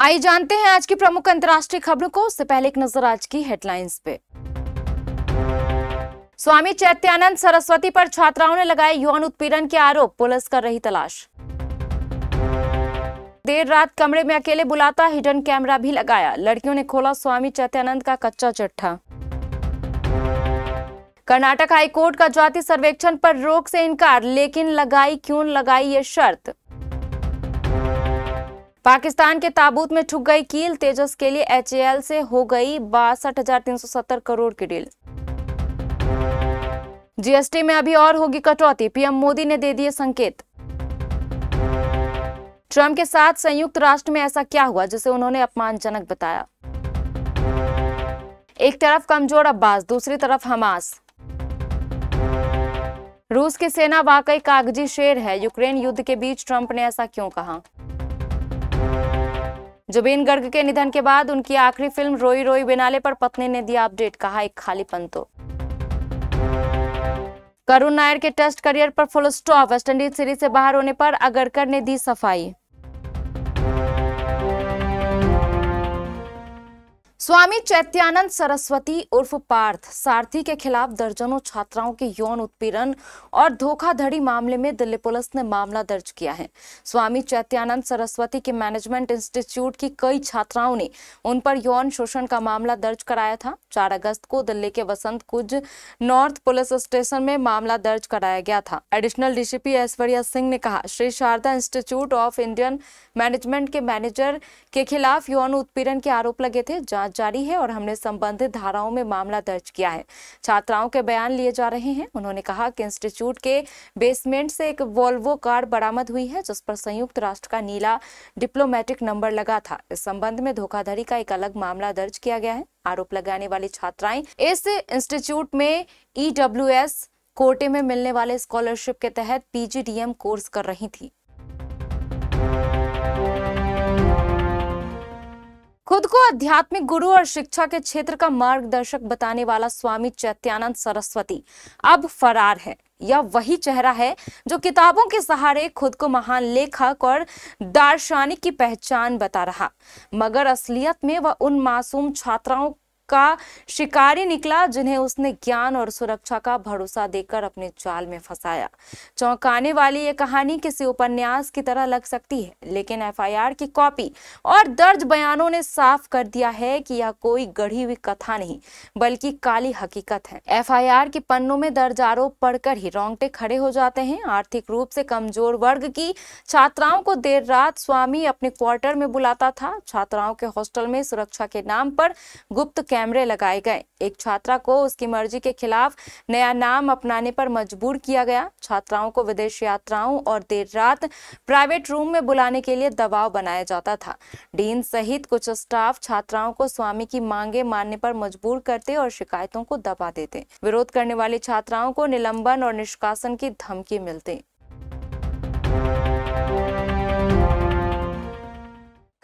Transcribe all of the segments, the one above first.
आइए जानते हैं आज की प्रमुख अंतर्राष्ट्रीय खबरों को। उससे पहले एक नजर आज की हेडलाइंस पे। स्वामी चैत्यानंद सरस्वती पर छात्राओं ने लगाए यौन उत्पीड़न के आरोप, पुलिस कर रही तलाश। देर रात कमरे में अकेले बुलाता, हिडन कैमरा भी लगाया, लड़कियों ने खोला स्वामी चैत्यानंद का कच्चा चिट्ठा। कर्नाटक हाईकोर्ट का जाति सर्वेक्षण पर रोक से इनकार, लेकिन क्यों लगाई ये शर्त। पाकिस्तान के ताबूत में ठुक गई कील, तेजस के लिए HAL से हो गई 62,370 करोड़ की डील। GST में अभी और होगी कटौती, PM मोदी ने दे दिए संकेत। ट्रंप के साथ संयुक्त राष्ट्र में ऐसा क्या हुआ जिसे उन्होंने अपमानजनक बताया। एक तरफ कमजोर अब्बास, दूसरी तरफ हमास। रूस की सेना वाकई कागजी शेर है, यूक्रेन युद्ध के बीच ट्रंप ने ऐसा क्यों कहा। जुबीन गर्ग के निधन के बाद उनकी आखिरी फिल्म रोई रोई बिनाले पर पत्नी ने दिया अपडेट, कहा एक खालीपन तो। करुण नायर के टेस्ट करियर पर फुल स्टॉप, वेस्टइंडीज सीरीज से बाहर होने पर अगरकर ने दी सफाई। स्वामी चैत्यानंद सरस्वती उर्फ पार्थ सारथी के खिलाफ दर्जनों छात्राओं के यौन उत्पीड़न और धोखाधड़ी मामले में दिल्ली पुलिस ने मामला दर्ज किया है। स्वामी चैत्यानंद सरस्वती के मैनेजमेंट इंस्टीट्यूट की कई छात्राओं ने उन पर यौन शोषण का मामला दर्ज कराया था। 4 अगस्त को दिल्ली के वसंत कुंज नॉर्थ पुलिस स्टेशन में मामला दर्ज कराया गया था। एडिशनल DCP ऐश्वर्या सिंह ने कहा, Shri Sharda Institute of Indian Management के मैनेजर के खिलाफ यौन उत्पीड़न के आरोप लगे थे। जांच जारी है और हमने संबंधित धाराओं में मामला दर्ज किया है। छात्राओं के बयान लिए जा रहे हैं। उन्होंने कहा कि इंस्टीट्यूट के बेसमेंट से एक वोल्वो कार बरामद हुई है जिस पर संयुक्त राष्ट्र का नीला डिप्लोमेटिक नंबर लगा था। इस संबंध में धोखाधड़ी का एक अलग मामला दर्ज किया गया है। आरोप लगाने वाली छात्राएं इस इंस्टीट्यूट में EWS कोटे में मिलने वाले स्कॉलरशिप के तहत PGDM कोर्स कर रही थी। खुद को आध्यात्मिक गुरु और शिक्षा के क्षेत्र का मार्गदर्शक बताने वाला स्वामी चैत्यानंद सरस्वती अब फरार है। यह वही चेहरा है जो किताबों के सहारे खुद को महान लेखक और दार्शनिक की पहचान बता रहा, मगर असलियत में वह उन मासूम छात्राओं का शिकारी निकला जिन्हें उसने ज्ञान और सुरक्षा का भरोसा देकर अपने जाल में फंसाया। चौंकाने वाली ये कहानी किसी उपन्यास की तरह लग सकती है, लेकिन FIR की कॉपी और दर्ज बयानों ने साफ कर दिया है कि यह कोई गढ़ी हुई कथा नहीं बल्कि काली हकीकत है। FIR के पन्नों में दर्ज आरोप पढ़कर ही रोंगटे खड़े हो जाते हैं। आर्थिक रूप से कमजोर वर्ग की छात्राओं को देर रात स्वामी अपने क्वार्टर में बुलाता था। छात्राओं के हॉस्टल में सुरक्षा के नाम पर गुप्त कैमरे लगाए गए। एक छात्रा को उसकी मर्जी के खिलाफ नया नाम अपनाने पर मजबूर किया गया। छात्राओं को विदेश यात्राओं और देर रात प्राइवेट रूम में बुलाने के लिए दबाव बनाया जाता था। डीन सहित कुछ स्टाफ छात्राओं को स्वामी की मांगे मानने पर मजबूर करते और शिकायतों को दबा देते। विरोध करने वाली छात्राओं को निलंबन और निष्कासन की धमकी मिलती।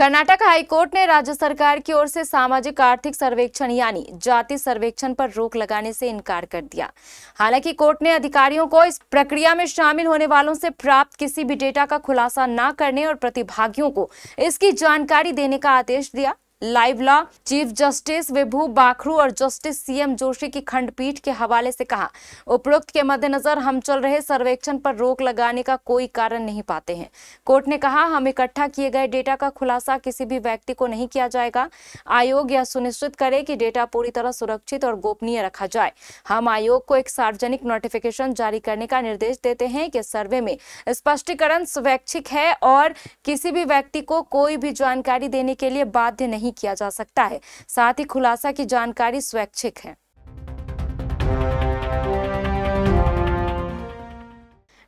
कर्नाटक हाईकोर्ट ने राज्य सरकार की ओर से सामाजिक आर्थिक सर्वेक्षण यानी जाति सर्वेक्षण पर रोक लगाने से इनकार कर दिया। हालांकि कोर्ट ने अधिकारियों को इस प्रक्रिया में शामिल होने वालों से प्राप्त किसी भी डेटा का खुलासा न करने और प्रतिभागियों को इसकी जानकारी देने का आदेश दिया। लाइव लॉ चीफ जस्टिस विभू बाखरू और जस्टिस CM जोशी की खंडपीठ के हवाले से कहा, उपरोक्त के मद्देनजर हम चल रहे सर्वेक्षण पर रोक लगाने का कोई कारण नहीं पाते हैं। कोर्ट ने कहा, हम इकट्ठा किए गए डेटा का खुलासा किसी भी व्यक्ति को नहीं किया जाएगा। आयोग यह सुनिश्चित करे कि डेटा पूरी तरह सुरक्षित और गोपनीय रखा जाए। हम आयोग को एक सार्वजनिक नोटिफिकेशन जारी करने का निर्देश देते हैं कि सर्वे में स्पष्टीकरण स्वैच्छिक है और किसी भी व्यक्ति को कोई भी जानकारी देने के लिए बाध्य नहीं किया जा सकता है। साथ ही खुलासा की जानकारी स्वैच्छिक है।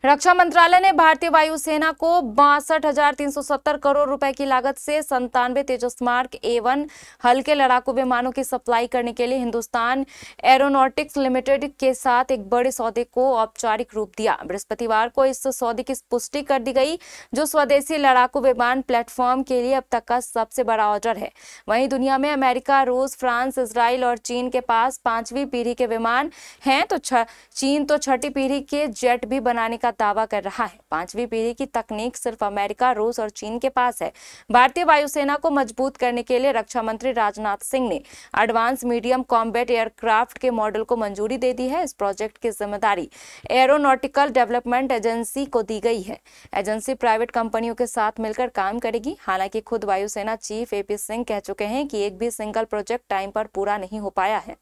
रक्षा मंत्रालय ने भारतीय वायुसेना को 62,370 करोड़ रुपए की लागत से 97 तेजस मार्क A1 हल्के लड़ाकू विमानों की सप्लाई करने के लिए हिंदुस्तान एरोनॉटिक्स लिमिटेड के साथ एक बड़े सौदे को औपचारिक रूप दिया। बृहस्पतिवार को इस सौदे की पुष्टि कर दी गई, जो स्वदेशी लड़ाकू विमान प्लेटफॉर्म के लिए अब तक का सबसे बड़ा ऑर्डर है। वहीं दुनिया में अमेरिका, रूस, फ्रांस, इजराइल और चीन के पास 5वीं पीढ़ी के विमान हैं, तो चीन तो 6ठी पीढ़ी के जेट भी बनाने का दावा कर रहा है। 5वीं पीढ़ी की तकनीक सिर्फ अमेरिका, रूस और चीन के पास है। भारतीय वायुसेना को मजबूत करने के लिए रक्षा मंत्री राजनाथ सिंह ने एडवांस मीडियम कॉम्बैट एयरक्राफ्ट के मॉडल को मंजूरी दे दी है। इस प्रोजेक्ट की जिम्मेदारी एरोनॉटिकल डेवलपमेंट एजेंसी को दी गई है। एजेंसी प्राइवेट कंपनियों के साथ मिलकर काम करेगी। हालांकि खुद वायुसेना चीफ AP सिंह कह चुके हैं कि एक भी सिंगल प्रोजेक्ट टाइम पर पूरा नहीं हो पाया है।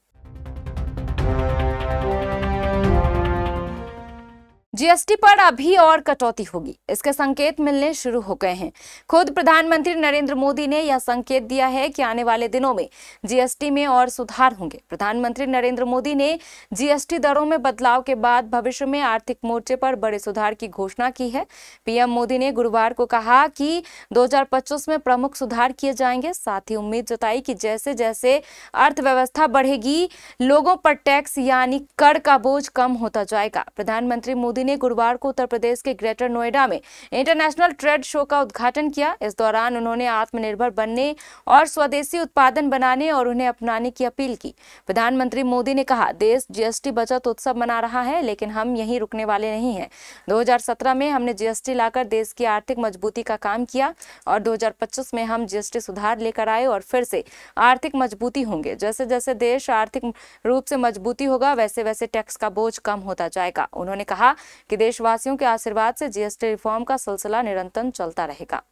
GST पर अभी और कटौती होगी, इसके संकेत मिलने शुरू हो गए हैं। खुद प्रधानमंत्री नरेंद्र मोदी ने यह संकेत दिया है कि आने वाले दिनों में GST में और सुधार होंगे। प्रधानमंत्री नरेंद्र मोदी ने GST दरों में बदलाव के बाद भविष्य में आर्थिक मोर्चे पर बड़े सुधार की घोषणा की है। PM मोदी ने गुरुवार को कहा कि 2025 में प्रमुख सुधार किए जाएंगे। साथ ही उम्मीद जताई कि जैसे जैसे अर्थव्यवस्था बढ़ेगी, लोगों पर टैक्स यानी कर का बोझ कम होता जाएगा। प्रधानमंत्री मोदी ने गुरुवार को उत्तर प्रदेश के ग्रेटर नोएडा में इंटरनेशनल ट्रेड शो का उद्घाटन किया। इस दौरान उन्होंने आत्मनिर्भर बनने और स्वदेशी उत्पादन बनाने और उन्हें अपनाने की अपील की। प्रधानमंत्री मोदी ने कहा, देश GST बचत उत्सव मना रहा है, लेकिन हम यहीं रुकने वाले नहीं हैं। 2017 में हमने GST लाकर देश की आर्थिक मजबूती का काम किया और 2025 में हम GST सुधार लेकर आए और फिर से आर्थिक मजबूती होंगे। जैसे जैसे देश आर्थिक रूप से मजबूती होगा, वैसे वैसे टैक्स का बोझ कम होता जाएगा। उन्होंने कहा कि देशवासियों के आशीर्वाद से GST रिफॉर्म का सिलसिला निरंतर चलता रहेगा।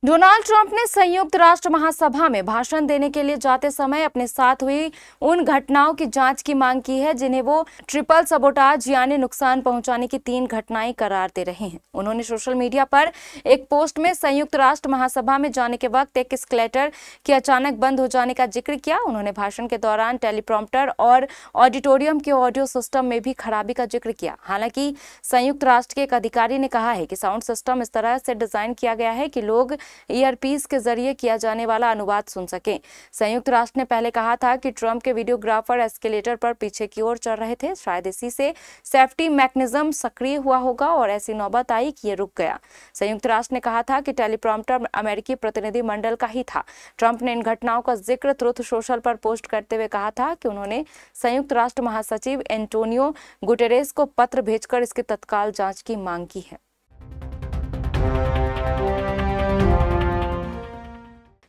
डोनाल्ड ट्रंप ने संयुक्त राष्ट्र महासभा में भाषण देने के लिए जाते समय अपने साथ हुई उन घटनाओं की जांच की मांग की है जिन्हें वो ट्रिपल सबोटाज यानी नुकसान पहुंचाने की 3 घटनाएं करार दे रहे हैं। उन्होंने सोशल मीडिया पर एक पोस्ट में संयुक्त राष्ट्र महासभा में जाने के वक्त एक एस्केलेटर के अचानक बंद हो जाने का जिक्र किया। उन्होंने भाषण के दौरान टेलीप्रॉम्प्टर और ऑडिटोरियम के ऑडियो सिस्टम में भी खराबी का जिक्र किया। हालांकि संयुक्त राष्ट्र के एक अधिकारी ने कहा है कि साउंड सिस्टम इस तरह से डिजाइन किया गया है कि लोग ईयरपीस के जरिए किया जाने वाला अनुवाद सुन सकें। संयुक्त राष्ट्र ने पहले कहा था कि ट्रंप के वीडियोग्राफर एस्केलेटर पर पीछे की ओर चल रहे थे। शायद इसी से सेफ्टी मैकेनिज्म सक्रिय हुआ होगा और ऐसी नौबत आई कि ये रुक गया। संयुक्त राष्ट्र ने कहा था कि टेलीप्रॉम्प्टर अमेरिकी प्रतिनिधि मंडल का ही था। ट्रंप ने इन घटनाओं का जिक्र ट्रुथ सोशल पर पोस्ट करते हुए कहा था कि उन्होंने संयुक्त राष्ट्र महासचिव एंटोनियो गुटेरेस को पत्र भेजकर इसकी तत्काल जांच की मांग की है।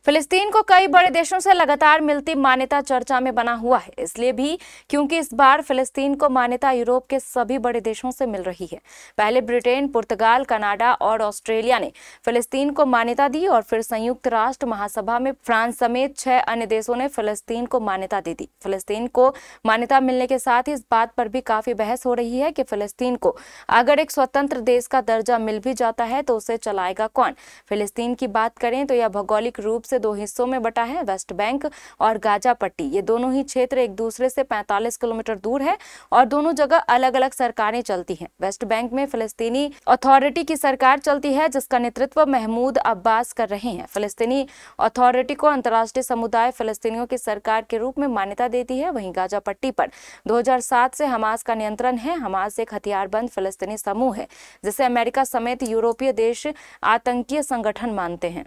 फिलिस्तीन को कई बड़े देशों से लगातार मिलती मान्यता चर्चा में बना हुआ है, इसलिए भी क्योंकि इस बार फिलिस्तीन को मान्यता यूरोप के सभी बड़े देशों से मिल रही है। पहले ब्रिटेन, पुर्तगाल, कनाडा और ऑस्ट्रेलिया ने फिलिस्तीन को मान्यता दी और फिर संयुक्त राष्ट्र महासभा में फ्रांस समेत 6 अन्य देशों ने फिलिस्तीन को मान्यता दे दी। फिलिस्तीन को मान्यता मिलने के साथ ही इस बात पर भी काफी बहस हो रही है कि फिलिस्तीन को अगर एक स्वतंत्र देश का दर्जा मिल भी जाता है तो उसे चलाएगा कौन। फिलिस्तीन की बात करें तो यह भौगोलिक रूप से 2 हिस्सों में बटा है, वेस्ट बैंक और गाजा पट्टी। ये दोनों ही क्षेत्र एक दूसरे से 45 किलोमीटर दूर है और दोनों जगह अलग अलग सरकारें चलती हैं। वेस्ट बैंक में फिलिस्तीनी अथॉरिटी की सरकार चलती है जिसका नेतृत्व महमूद अब्बास कर रहे हैं। फिलिस्तीनी अथॉरिटी को अंतर्राष्ट्रीय समुदाय फिलिस्तीनियों की सरकार के रूप में मान्यता देती है। वहीं गाजा पट्टी पर 2007 से हमास का नियंत्रण है। हमास एक हथियारबंद फिलिस्तीनी समूह है जिसे अमेरिका समेत यूरोपीय देश आतंकीय संगठन मानते हैं।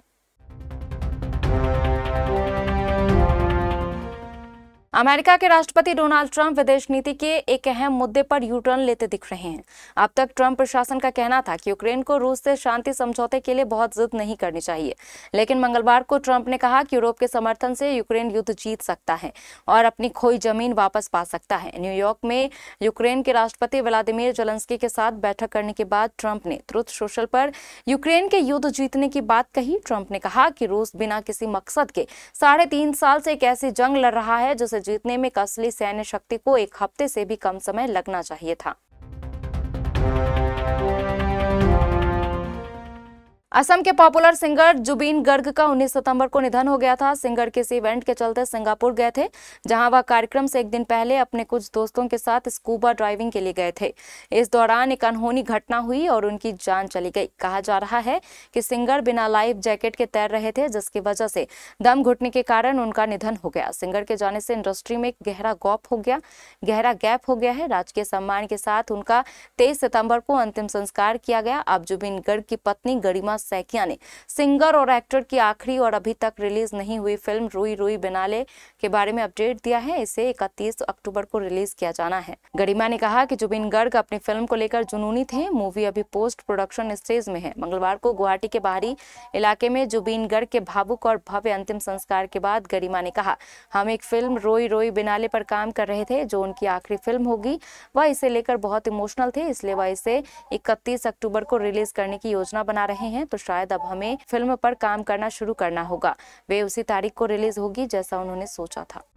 अमेरिका के राष्ट्रपति डोनाल्ड ट्रंप विदेश नीति के एक अहम मुद्दे पर यू टर्न लेते दिख रहे हैं। अब तक ट्रंप प्रशासन का कहना था कि यूक्रेन को रूस से शांति समझौते के लिए बहुत जिद नहीं करनी चाहिए, लेकिन मंगलवार को ट्रंप ने कहा कि यूरोप के समर्थन से यूक्रेन युद्ध जीत सकता है और अपनी खोई जमीन वापस पा सकता है। न्यूयॉर्क में यूक्रेन के राष्ट्रपति व्लादिमीर ज़ेलेंस्की के साथ बैठक करने के बाद ट्रंप ने ट्रुथ सोशल पर यूक्रेन के युद्ध जीतने की बात कही। ट्रंप ने कहा कि रूस बिना किसी मकसद के 3.5 साल से एक ऐसी जंग लड़ रहा है जिसे जीतने में असली सैन्य शक्ति को 1 हफ्ते से भी कम समय लगना चाहिए था। असम के पॉपुलर सिंगर जुबिन गर्ग का 19 सितंबर को निधन हो गया था। सिंगर किसी इवेंट के चलते सिंगापुर गए थे, जहां वह कार्यक्रम से एक दिन पहले अपने कुछ दोस्तों के साथ स्कूबा ड्राइविंग के लिए गए थे। इस दौरान एक अनहोनी घटना हुई और उनकी जान चली गई। कहा जा रहा है कि सिंगर बिना लाइफ जैकेट के तैर रहे थे, जिसकी वजह से दम घुटने के कारण उनका निधन हो गया। सिंगर के जाने से इंडस्ट्री में गहरा गैप हो गया है। राजकीय सम्मान के साथ उनका 23 सितंबर को अंतिम संस्कार किया गया। अब जुबिन गर्ग की पत्नी गरिमा सैकिया ने सिंगर और एक्टर की आखिरी और अभी तक रिलीज नहीं हुई फिल्म रोई रोई बिनाले के बारे में अपडेट दिया है। इसे 31 अक्टूबर को रिलीज किया जाना है। गरिमा ने कहा कि जुबिन गर्ग अपनी फिल्म को लेकर जुनूनी थे। मूवी अभी पोस्ट प्रोडक्शन स्टेज में है। मंगलवार को गुवाहाटी के बाहरी इलाके में जुबिन गर्ग के भावुक और भव्य अंतिम संस्कार के बाद गरिमा ने कहा, हम एक फिल्म रोई रोई बिनाले पर काम कर रहे थे जो उनकी आखिरी फिल्म होगी। वह इसे लेकर बहुत इमोशनल थे, इसलिए वह इसे 31 अक्टूबर को रिलीज करने की योजना बना रहे हैं। तो शायद अब हमें फिल्म पर काम करना शुरू करना होगा। वे उसी तारीख को रिलीज होगी जैसा उन्होंने सोचा था।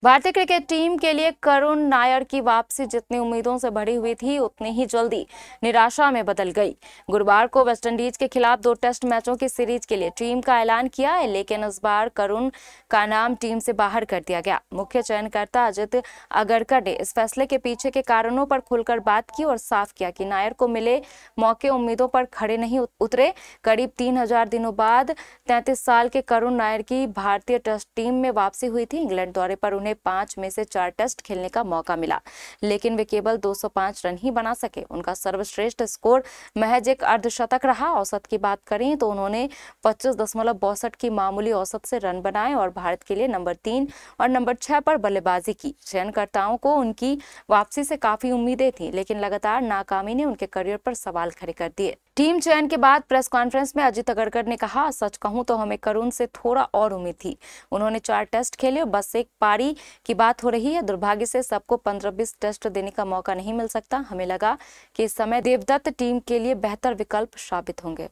भारतीय क्रिकेट टीम के लिए करुण नायर की वापसी जितनी उम्मीदों से भरी हुई थी उतनी ही जल्दी निराशा में बदल गई। गुरुवार को वेस्टइंडीज के खिलाफ 2 टेस्ट मैचों की सीरीज के लिए टीम का ऐलान किया है, लेकिन इस बार करुण का नाम टीम से बाहर कर दिया गया। मुख्य चयनकर्ता अजित अगरकर ने इस फैसले के पीछे के कारणों पर खुलकर बात की और साफ किया कि नायर को मिले मौके उम्मीदों पर खड़े नहीं उतरे। करीब 3000 दिनों बाद 33 साल के करुण नायर की भारतीय टेस्ट टीम में वापसी हुई थी। इंग्लैंड दौरे पर उन्हें 5 में से 4 टेस्ट खेलने का मौका मिला, लेकिन वे केवल 205 रन ही बना सके। उनका सर्वश्रेष्ठ स्कोर महज एक अर्धशतक रहा। औसत की बात करें तो उन्होंने 25.62 की मामूली औसत से रन बनाए और भारत के लिए नंबर 3 और नंबर 6 पर बल्लेबाजी की। चयनकर्ताओं को उनकी वापसी से काफी उम्मीदें थी, लेकिन लगातार नाकामी ने उनके करियर पर सवाल खड़े कर दिए। टीम चयन के बाद प्रेस कॉन्फ्रेंस में अजित अगरकर ने कहा, सच कहूं तो हमें करुण से थोड़ा और उम्मीद थी। उन्होंने 4 टेस्ट खेले, बस एक पारी की बात हो रही है। दुर्भाग्य से सबको 15-20 टेस्ट देने का मौका नहीं मिल सकता। हमें लगा कि इस समय देवदत्त टीम के लिए बेहतर विकल्प साबित होंगे।